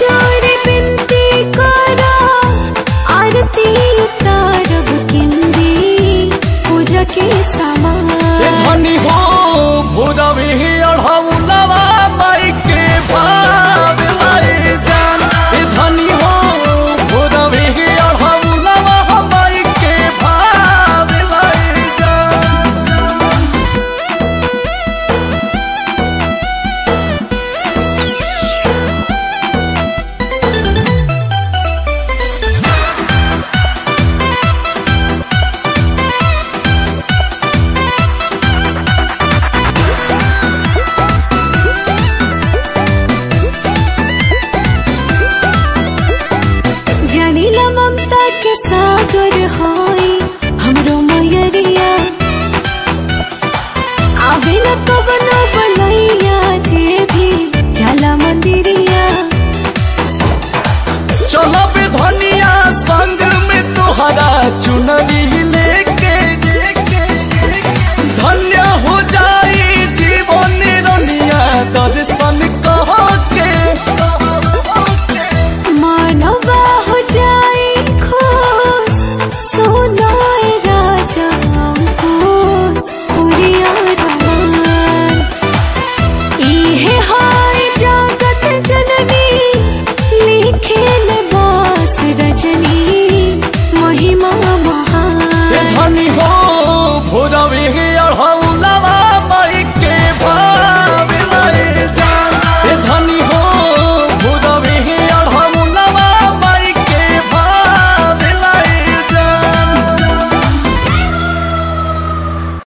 जोड़े बिनती करा आरती उतारब किंदी पूजा के सामान धनी हो भोरवे अढ़ौलवा माई के भाव लाई जान धनी हो भोरवे अढ़ौलवा माई के भाव लाई जान। जानिला ममता के सागर होई हमरो मयरिया आवे न कवनो बनैया जे भी जाला मंदिरिया चलो बे धनिया संग में तोहरा चुनरी लेके धन्य हो जाई जीवन रनिया दर्शन कह के मानवा हो जाए खुश सोनाए राजा खुश उरिया रमान इहे हाय जगत जननी लिखे में बास रजनी महिमा महान धनी हो भोरवे अढ़ौ